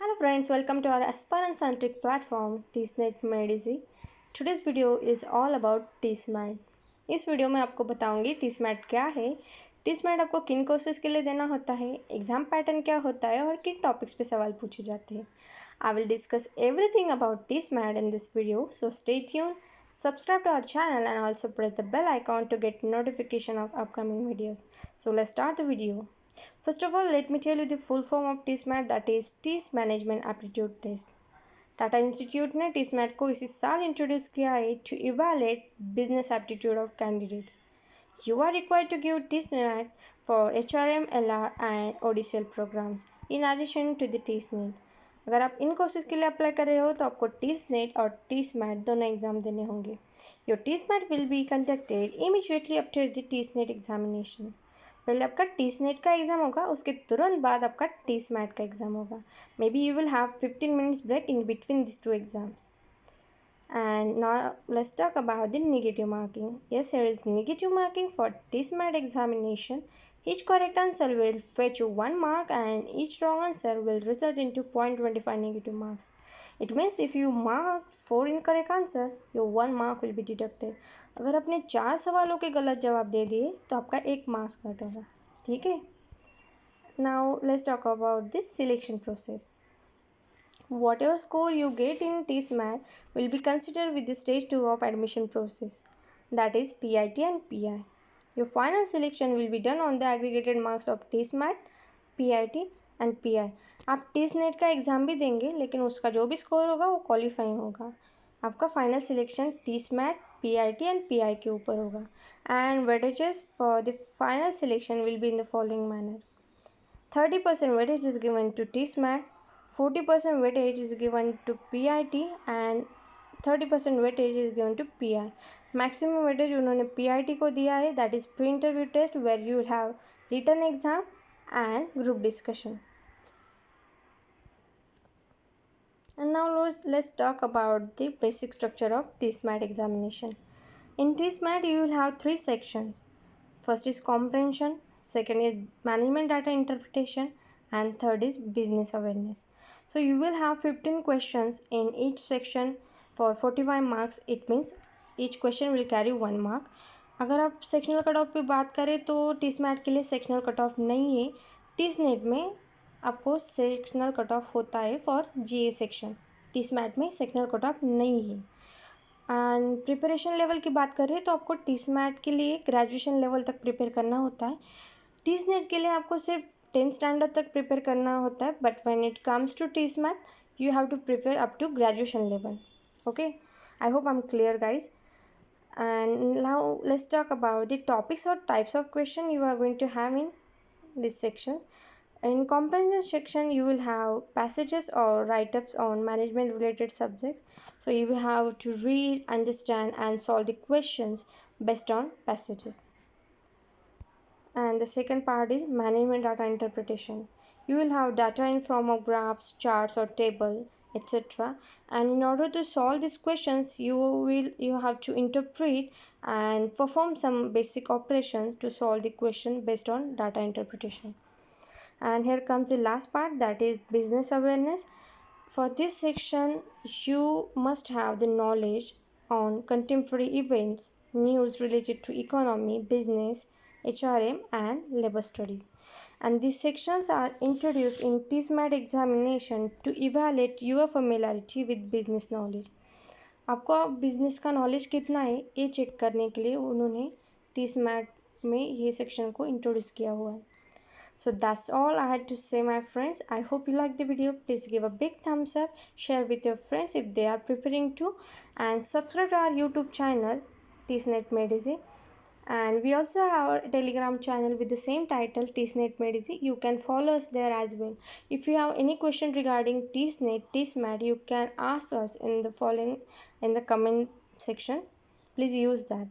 Hello friends, welcome to our aspirant-centric platform TSNET Made Easy. Today's video is all about TSMAT. इस video में आपको बताऊंगी TSMAT क्या है, TSMAT आपको किन कोर्सेज के लिए देना होता है, एग्जाम पैटर्न क्या होता है और किन टॉपिक्स पे सवाल पूछे जाते हैं. I will discuss everything about TSMAT in this video, so stay tuned, subscribe to our channel and also press the bell icon to get notification of upcoming videos. So let's start the video. First of all, let me tell you the full form of TSMAT, that is TS Management Aptitude Test. Tata institute ने TSMAT को इसी साल introduce किया है to evaluate business aptitude of candidates. You are required to give TSMAT for HRM, LR and ODCL programs in addition to the TSNET. अगर आप इन courses के लिए अप्लाई कर रहे हो तो आपको TSNET और TSMAT दोनों एग्जाम देने होंगे. Your TSMAT will be conducted immediately after the TSNET examination. पहले आपका TSNET का एग्ज़ाम होगा, उसके तुरंत बाद आपका TSMAT का एग्ज़ाम होगा. Maybe you will have 15 minutes break in between this two exams. And now let's talk about the negative marking. Yes, here is negative marking for TSMAT examination. Each correct answer will fetch you 1 mark and each wrong answer will result into 0.25 negative marks. It means if you mark 4 incorrect answers, your 1 mark will be deducted. अगर आपने 4 सवालों के गलत जवाब दे दिए तो आपका 1 marks cut होगा. ठीक है. Now let's talk about this selection process. Whatever score you get in TSMAT will be considered with the stage 2 of admission process, that is PIT and PI. Your final selection will be done on the aggregated marks of TSMAT, PIT and PI. आप TSNET का exam भी देंगे लेकिन उसका जो भी score होगा वो क्वालिफाइंग होगा. आपका final selection TSMAT, PIT and PI के ऊपर होगा. And weightages for the final selection will be in the following manner. 30% weightage is given to TSMAT, 40% weightage is given to PIT and 30% weightage is given to PI. Maximum weightage उन्होंने PIT को दिया है, that is pre-interview test where you will have written exam and group discussion. And now let's talk about the basic structure of TSMAT examination. In TSMAT you will have 3 sections. First is comprehension, second is management data interpretation and third is business awareness. So you will have 15 questions in each section for 45 marks. It means each question will carry 1 mark. अगर आप sectional cut off पे बात करें तो TSMAT के लिए sectional cut off नहीं है. TSNET में आपको सेक्शनल कट ऑफ होता है फॉर GA सेक्शन. TSMAT में सेक्शनल कट ऑफ नहीं है. एंड प्रिपरेशन लेवल की बात करें तो आपको TSMAT के लिए ग्रेजुएशन लेवल तक प्रिपेयर करना होता है. TSNET के लिए आपको सिर्फ 10th स्टैंडर्ड तक प्रिपेयर करना होता है, but when it comes to TSMAT you have to prepare up to graduation level. Okay, I hope I am clear guys. And now let's talk about the topics और types of question you are going to have in this section. In comprehension section, you will have passages or write-ups on management related subjects. So you will have to read, understand and solve the questions based on passages. And the second part is management data interpretation. You will have data in form of graphs, charts or table, etc. And in order to solve these questions, you have to interpret and perform some basic operations to solve the question based on data interpretation. And here comes the last part, that is business awareness. For this section you must have the knowledge on contemporary events, news related to economy, business, HRM and labor studies. And these sections are introduced in TSMAT examination to evaluate your familiarity with business knowledge. आपको business का knowledge कितना है ये check करने के लिए उन्होंने TSMAT में ये सेक्शन को इंट्रोड्यूस किया हुआ है. So that's all I had to say, my friends. I hope you liked the video. Please give a big thumbs up, share with your friends if they are preparing to, and subscribe to our YouTube channel TSNET Made Easy. And we also have a Telegram channel with the same title, TSNET Made Easy. You can follow us there as well. If you have any question regarding TSNET, TSMAT, you can ask us in the comment section. Please use that.